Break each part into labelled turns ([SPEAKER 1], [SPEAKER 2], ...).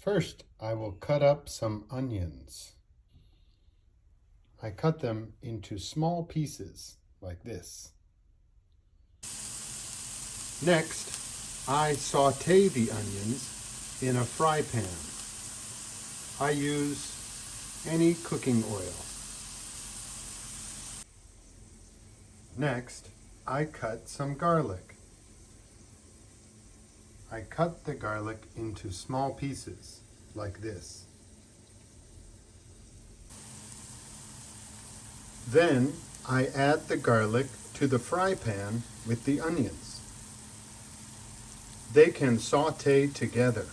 [SPEAKER 1] First, I will cut up some onions. I cut them into small pieces like this. Next, I saute the onions in a fry pan. I use any cooking oil. Next, I cut some garlic. I cut the garlic into small pieces like this. Then I add the garlic to the fry pan with the onions. They can saute together.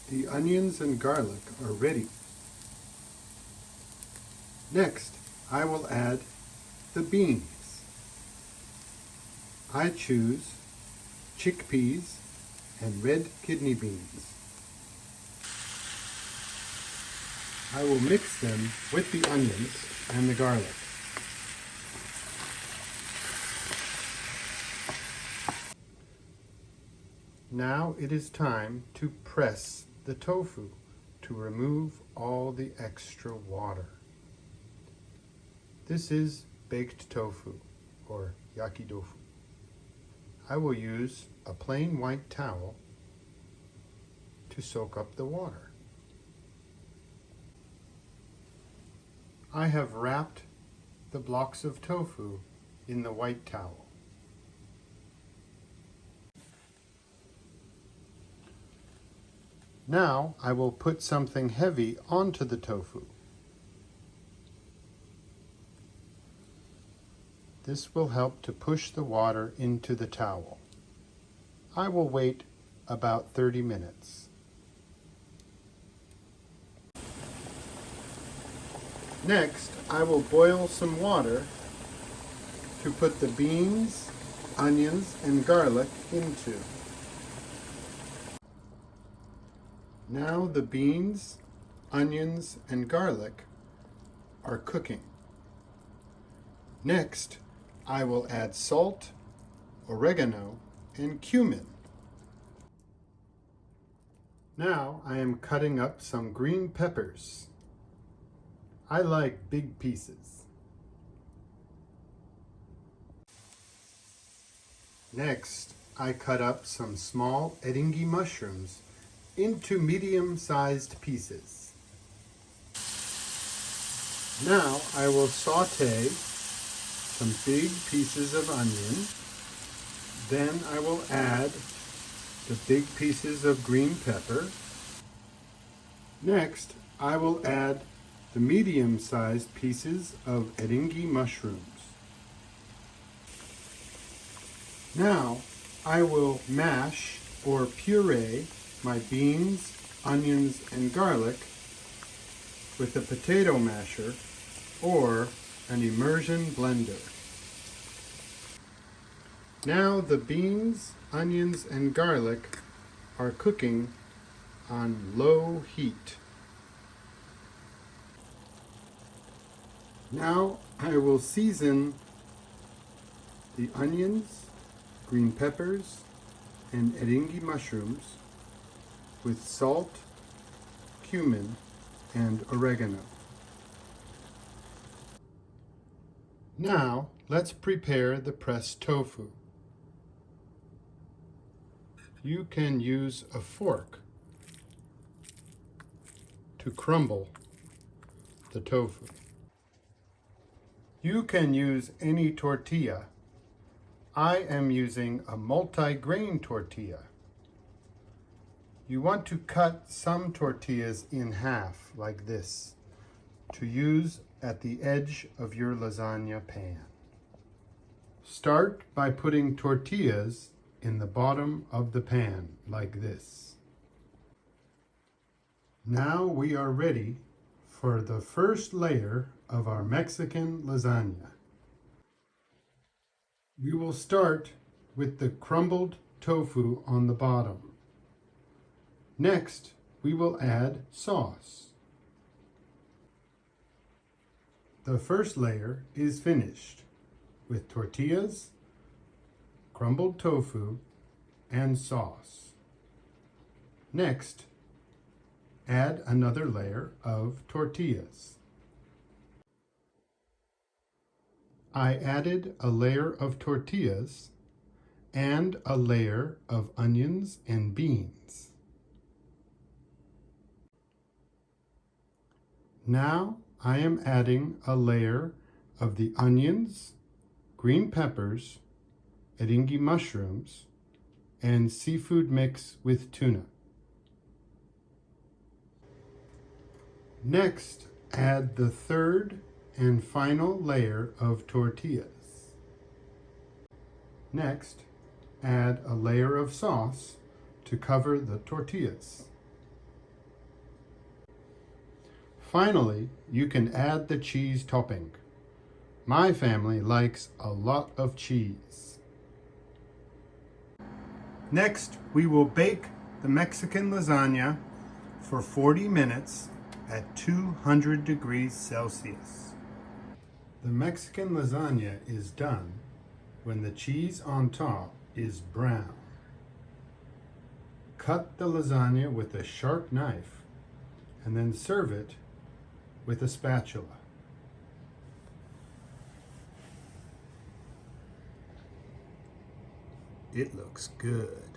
[SPEAKER 1] The onions and garlic are ready. Next, I will add the beans. I choose chickpeas and red kidney beans. I will mix them with the onions and the garlic. Now it is time to press the tofu to remove all the extra water. This is baked tofu or yakidofu. I will use a plain white towel to soak up the water. I have wrapped the blocks of tofu in the white towel. Now I will put something heavy onto the tofu. This will help to push the water into the towel. I will wait about 30 minutes. Next, I will boil some water to put the beans, onions, and garlic into. Now the beans, onions, and garlic are cooking. Next, I will add salt, oregano, and cumin. Now I am cutting up some green peppers. I like big pieces. Next, I cut up some small eringi mushrooms into medium-sized pieces. Now I will saute some big pieces of onion. Then I will add the big pieces of green pepper. Next, I will add the medium-sized pieces of eringi mushrooms. Now, I will mash or puree my beans, onions, and garlic with a potato masher or an immersion blender. Now the beans, onions, and garlic are cooking on low heat. Now I will season the onions, green peppers, and eringi mushrooms with salt, cumin, and oregano. Now let's prepare the pressed tofu. You can use a fork to crumble the tofu. You can use any tortilla. I am using a multi-grain tortilla. You want to cut some tortillas in half like this to use at the edge of your lasagna pan. Start by putting tortillas in the bottom of the pan like this. Now we are ready for the first layer of our Mexican lasagna. We will start with the crumbled tofu on the bottom. Next, we will add sauce. The first layer is finished with tortillas, crumbled tofu, and sauce. Next, add another layer of tortillas. I added a layer of tortillas and a layer of onions and beans. Now I am adding a layer of the onions, green peppers, eringi mushrooms, and seafood mix with tuna. Next, add the third and final layer of tortillas. Next, add a layer of sauce to cover the tortillas. Finally, you can add the cheese topping. My family likes a lot of cheese. Next, we will bake the Mexican lasagna for 40 minutes at 200 degrees Celsius. The Mexican lasagna is done when the cheese on top is brown. Cut the lasagna with a sharp knife and then serve it with a spatula. It looks good.